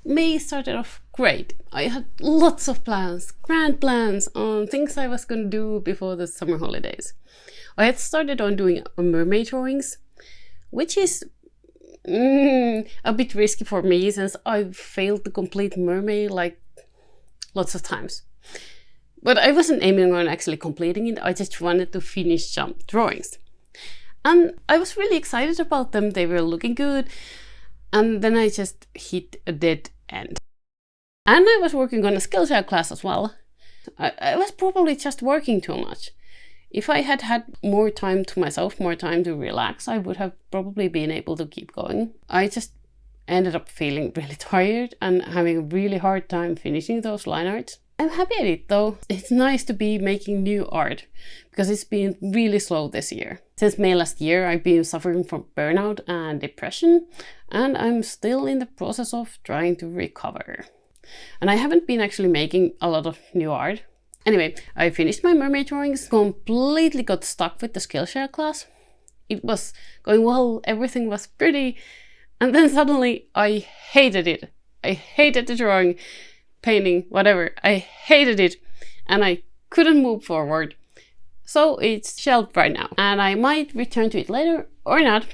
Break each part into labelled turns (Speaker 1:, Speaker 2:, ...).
Speaker 1: May started off great. I had lots of plans, grand plans on things I was going to do before the summer holidays. I had started on doing mermaid drawings, which is a bit risky for me since I've failed to complete mermaid like lots of times. But I wasn't aiming on actually completing it, I just wanted to finish some drawings. And I was really excited about them, they were looking good. And then I just hit a dead end. And I was working on a SKILLSHARE class as well. I was probably just working too much. If I had had more time to myself, more time to relax, I would have probably been able to keep going. I just ended up feeling really tired and having a really hard time finishing those line arts. I'm happy at it though. It's nice to be making new art because it's been really slow this year. Since May last year, I've been suffering from burnout and depression, and I'm still in the process of trying to recover. And I haven't been actually making a lot of new art. Anyway, I finished my mermaid drawings, completely got stuck with the SKILLSHARE class. It was going well, everything was pretty, and then suddenly I hated it. I hated the drawing, painting, whatever. I hated it, and I couldn't move forward. So it's shelved right now, and I might return to it later or not.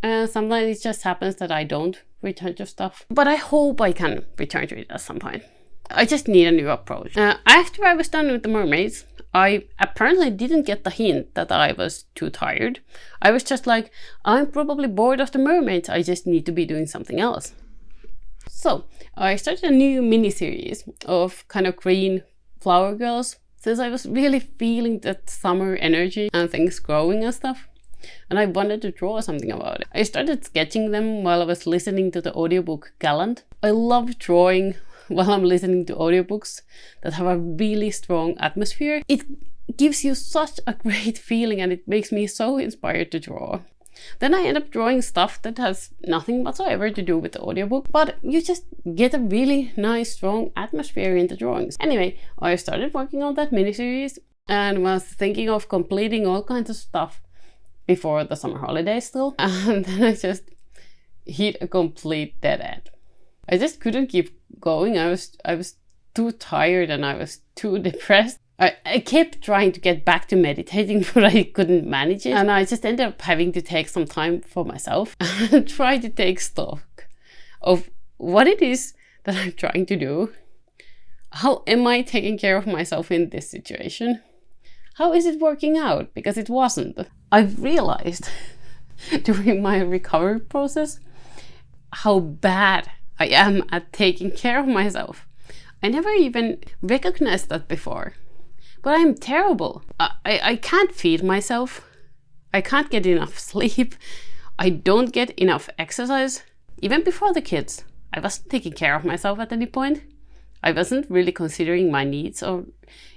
Speaker 1: Sometimes it just happens that I don't return to stuff, but I hope I can return to it at some point. I just need a new approach. After I was done with the mermaids, I apparently didn't get the hint that I was too tired. I was just like, I'm probably bored of the mermaids, I just need to be doing something else. So I started a new mini-series of kind of green flower girls, since I was really feeling that summer energy and things growing and stuff. And I wanted to draw something about it. I started sketching them while I was listening to the audiobook Gallant. I love drawing while I'm listening to audiobooks that have a really strong atmosphere. It gives you such a great feeling and it makes me so inspired to draw. Then I end up drawing stuff that has nothing whatsoever to do with the audiobook, but you just get a really nice, strong atmosphere in the drawings. Anyway, I started working on that miniseries and was thinking of completing all kinds of stuff before the summer holidays still. And then I just hit a complete dead end. I just couldn't keep going. I was too tired and I was too depressed. I kept trying to get back to meditating, but I couldn't manage it. And I just ended up having to take some time for myself and try to take stock of what it is that I'm trying to do. How am I taking care of myself in this situation? How is it working out? Because it wasn't. I've realized during my recovery process how bad I am at taking care of myself. I never even recognized that before. But I'm terrible. I can't feed myself. I can't get enough sleep. I don't get enough exercise. Even before the kids, I wasn't taking care of myself at any point. I wasn't really considering my needs or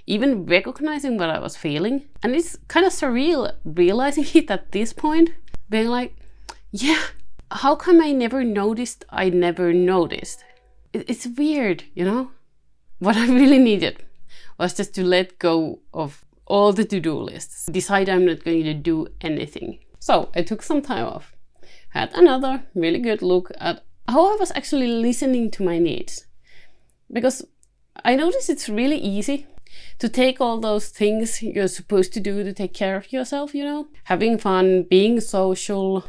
Speaker 1: even recognizing what I was feeling. And it's kind of surreal realizing it at this point, being like, yeah, how come I never noticed I never noticed? It's weird, you know? What I really needed was just to let go of all the to-do lists. Decide I'm not going to do anything. So I took some time off. Had another really good look at how I was actually listening to my needs. Because I noticed it's really easy to take all those things you're supposed to do to take care of yourself, you know? Having fun, being social,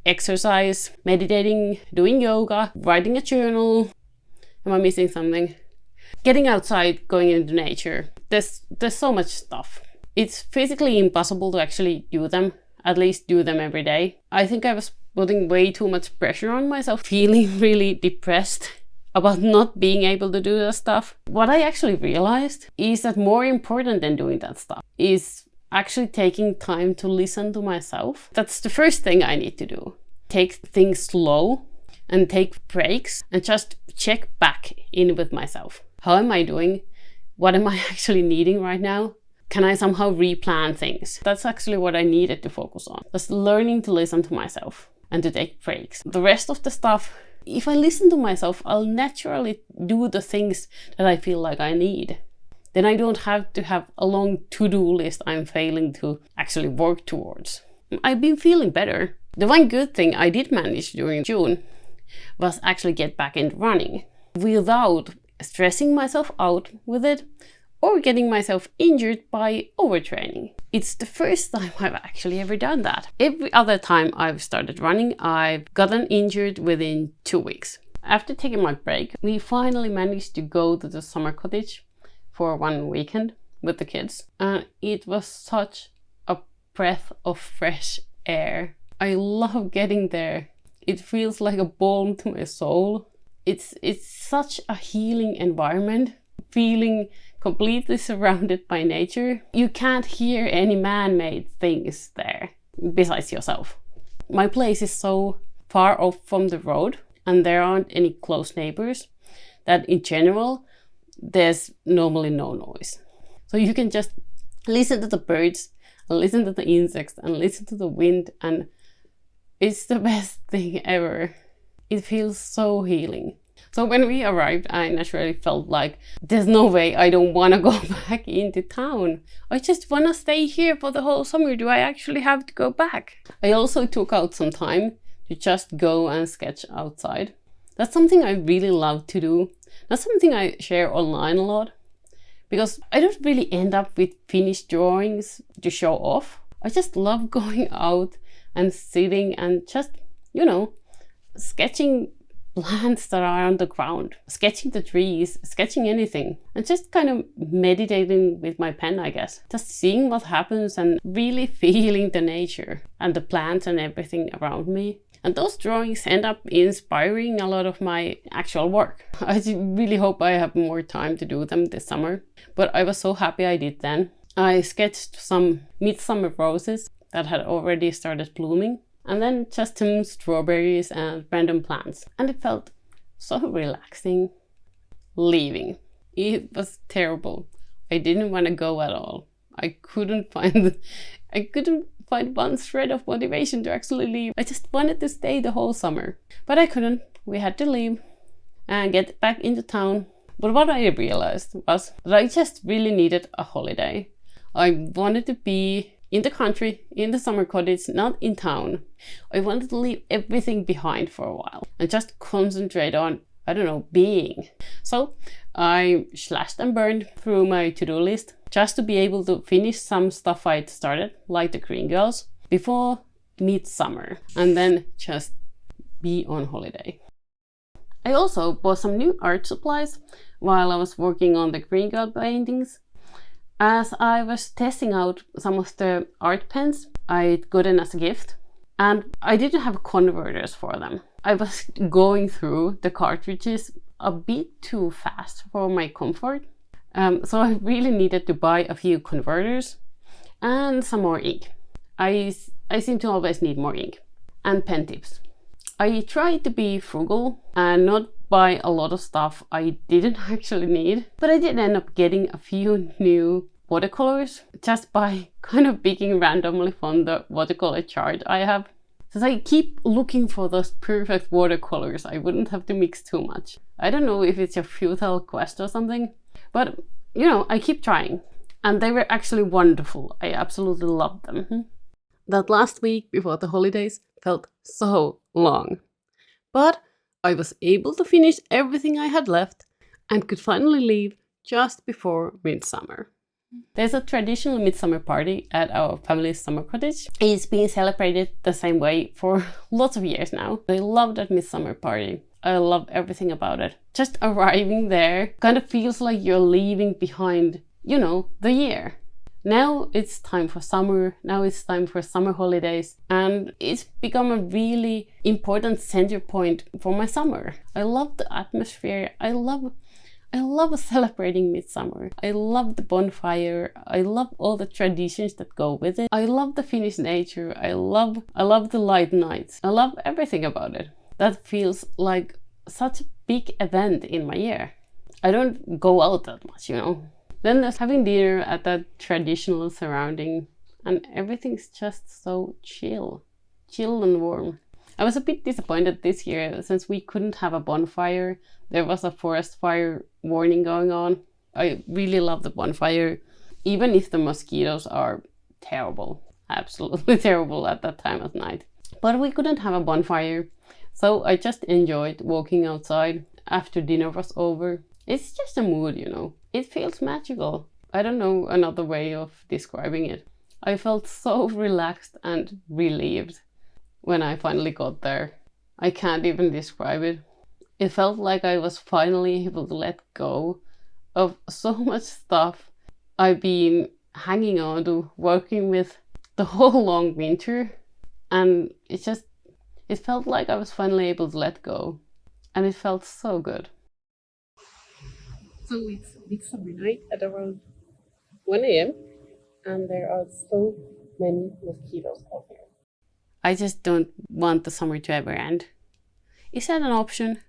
Speaker 1: exercise, meditating, doing yoga, writing a journal. Am I missing something? Getting outside, going into nature. There's so much stuff. It's physically impossible to actually do them, at least do them every day. I think I was putting way too much pressure on myself, feeling really depressed about not being able to do that stuff. What I actually realized is that more important than doing that stuff is actually taking time to listen to myself. That's the first thing I need to do. Take things slow and take breaks and just check back in with myself. How am I doing? What am I actually needing right now? Can I somehow replan things? That's actually what I needed to focus on. Just learning to listen to myself and to take breaks. The rest of the stuff, if I listen to myself, I'll naturally do the things that I feel like I need. Then I don't have to have a long to-do list I'm failing to actually work towards. I've been feeling better. The one good thing I did manage during June was actually get back into running. without stressing myself out with it or getting myself injured by overtraining. It's the first time I've actually ever done that. Every other time I've started running, I've gotten injured within 2 weeks. After taking my break, we finally managed to go to the summer cottage for one weekend with the kids. And it was such a breath of fresh air. I love getting there. It feels like a balm to my soul. It's such a healing environment, feeling completely surrounded by nature. You can't hear any man-made things there besides yourself. My place is so far off from the road and there aren't any close neighbors that in general there's normally no noise. So you can just listen to the birds and listen to the insects and listen to the wind, and it's the best thing ever. It feels so healing. So when we arrived, I naturally felt like there's no way I don't want to go back into town. I just want to stay here for the whole summer. Do I actually have to go back? I also took out some time to just go and sketch outside. That's something I really love to do. That's something I share online a lot because I don't really end up with finished drawings to show off. I just love going out and sitting and just, sketching plants that are on the ground, sketching the trees, sketching anything, and just kind of meditating with my pen, I guess. Just seeing what happens and really feeling the nature and the plants and everything around me. And those drawings end up inspiring a lot of my actual work. I really hope I have more time to do them this summer, but I was so happy I did then. I sketched some midsummer roses that had already started blooming, and then just some strawberries and random plants. And it felt so relaxing leaving. It was terrible. I didn't want to go at all. I couldn't find one shred of motivation to actually leave. I just wanted to stay the whole summer. But I couldn't. We had to leave and get back into town. But what I realized was that I just really needed a holiday. I wanted to be in the country, in the summer cottage, not in town. I wanted to leave everything behind for a while and just concentrate on, being. So I slashed and burned through my to-do list just to be able to finish some stuff I'd started, like the Green Girls, before midsummer, and then just be on holiday. I also bought some new art supplies while I was working on the Green Girl paintings. As I was testing out some of the art pens I'd gotten as a gift, and I didn't have converters for them. I was going through the cartridges a bit too fast for my comfort, so I really needed to buy a few converters and some more ink. I seem to always need more ink and pen tips. I tried to be frugal and not buy a lot of stuff I didn't actually need, but I did end up getting a few new watercolors just by kind of picking randomly from the watercolor chart I have. So I keep looking for those perfect watercolors. I wouldn't have to mix too much. I don't know if it's a futile quest or something, but I keep trying. And they were actually wonderful. I absolutely loved them. That last week before the holidays felt so long. But I was able to finish everything I had left and could finally leave just before midsummer. There's a traditional midsummer party at our family's summer cottage. It's been celebrated the same way for lots of years now. I love that midsummer party. I love everything about it. Just arriving there kind of feels like you're leaving behind, the year. Now it's time for summer. Now it's time for summer holidays. And it's become a really important center point for my summer. I love the atmosphere. I love celebrating midsummer. I love the bonfire. I love all the traditions that go with it. I love the Finnish nature. I love the light nights. I love everything about it. That feels like such a big event in my year. I don't go out that much, Then there's having dinner at that traditional surrounding, and everything's just so chill and warm. I was a bit disappointed this year since we couldn't have a bonfire. There was a forest fire warning going on. I really love the bonfire, even if the mosquitoes are terrible, absolutely terrible at that time of night. But we couldn't have a bonfire, so I just enjoyed walking outside after dinner was over. It's just a mood, you know. It feels magical. I don't know another way of describing it. I felt so relaxed and relieved when I finally got there. I can't even describe it. It felt like I was finally able to let go of so much stuff I've been hanging on to, working with the whole long winter. And it felt like I was finally able to let go. And it felt so good. So it's midsummer night at around 1 a.m. and there are so many mosquitoes out here. I just don't want the summer to ever end. Is that an option?